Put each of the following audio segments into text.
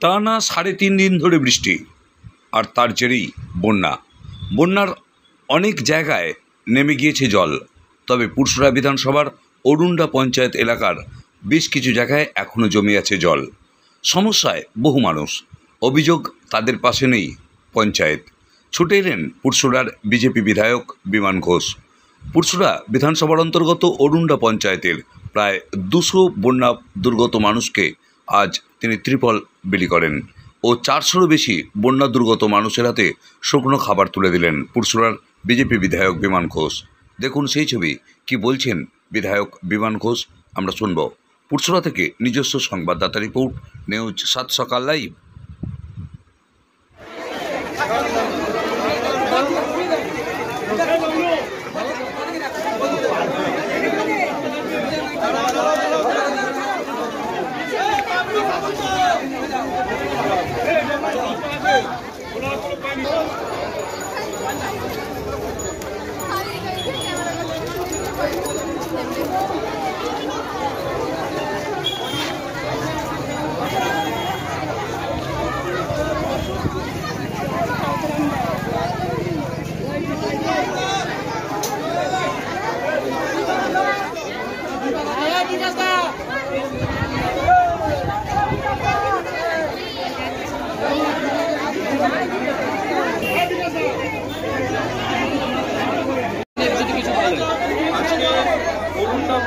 টানা 3.5 দিন ধরে বৃষ্টি, আর তার জেরেই বন্যার অনেক জায়গায় নেমে গিয়েছে জল। তবে পুরসুরা বিধানসভার অরুণ্ডা পঞ্চায়েত এলাকার বেশ কিছু জায়গায় এখনও জমে আছে জল। সমস্যায় বহু মানুষ, অভিযোগ তাদের পাশে নেই পঞ্চায়েত। ছুটে এলেন পুরসুরার বিজেপি বিধায়ক বিমান ঘোষ। পুরসুরা বিধানসভার অন্তর্গত অরুণ্ডা পঞ্চায়েতের প্রায় 200 বন্যা দুর্গত মানুষকে আজ তিনি ত্রিপল বিলি করেন ও 400-রও বেশি বন্যা দুর্গত মানুষের হাতে শুকনো খাবার তুলে দিলেন পুরসুরার বিজেপি বিধায়ক বিমান ঘোষ। দেখুন সেই ছবি, কি বলছেন বিধায়ক বিমান ঘোষ আমরা শুনব। পুরসুরা থেকে নিজস্ব সংবাদদাতা রিপোর্ট, নিউজ 7 সকাল লাইভ।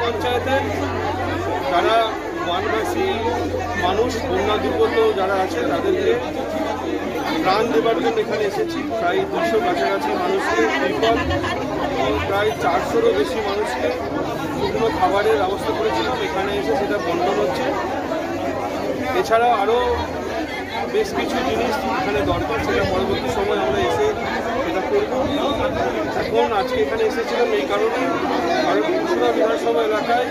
পঞ্চায়েতের যারা বনবাসী মানুষ, বন্যা দুর্গত যারা আছে তাদেরকে প্রাণ দেবার জন্য এখানে এসেছি। প্রায় 200 কাছাকাছি মানুষকে ত্রিপল এবং প্রায় 400-রও বেশি মানুষকে শুকনো খাবারের ব্যবস্থা করেছিলাম। এখানে এসে সেটা বন্টন হচ্ছে। এছাড়াও আরও বেশ কিছু জিনিস এখানে দরকার, সেটা পরবর্তী সময় আমরা এসে এটা করব। এখন আজকে এখানে এসেছিলাম এই কারণে, কারণ পুরসুরা বিধানসভা এলাকায়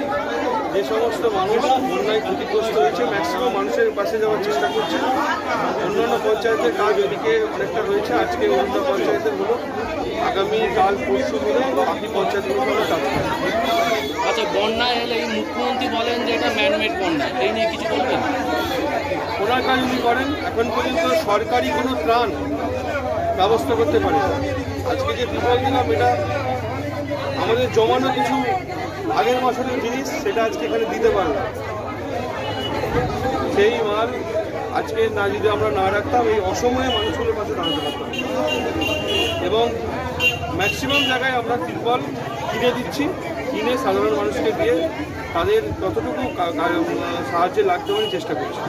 যে সমস্ত মানুষ বন্যায় ক্ষতিগ্রস্ত হয়েছে ম্যাক্সিমাম মানুষের পাশে যাওয়ার চেষ্টা করছে। অন্যান্য পঞ্চায়েতের কাজ ওদিকে অনেকটা রয়েছে, আজকে অরুণ্ডা পঞ্চায়েতের হলো, আগামী কাল পরশু মিলে বাকি পঞ্চায়েতগুলো কাজ করবে। আচ্ছা, বন্যায় এলে এই মুখ্যমন্ত্রী বলেন যে এটা ম্যানমেড বন্যা, এই নিয়ে কিছু বলবেন? ওনার কাজ উনি করেন। এখন পর্যন্ত সরকারি কোনো ত্রাণ ব্যবস্থা করতে পারে। আজকে যে ত্রিপল দিলাম এটা আমাদের জমানো কিছু আগের বছরের জিনিস, সেটা আজকে এখানে দিতে পারবো। সেই মাল আজকে না যদি আমরা না রাখতাম, এই অসময়ে মানুষগুলোর পাশে দাঁড়াতে পারতাম। এবং ম্যাক্সিমাম জায়গায় আমরা ত্রিপল কিনে দিচ্ছি, কিনে সাধারণ মানুষকে দিয়ে তাদের যতটুকু সাহায্যে লাগতে পারে চেষ্টা করছি।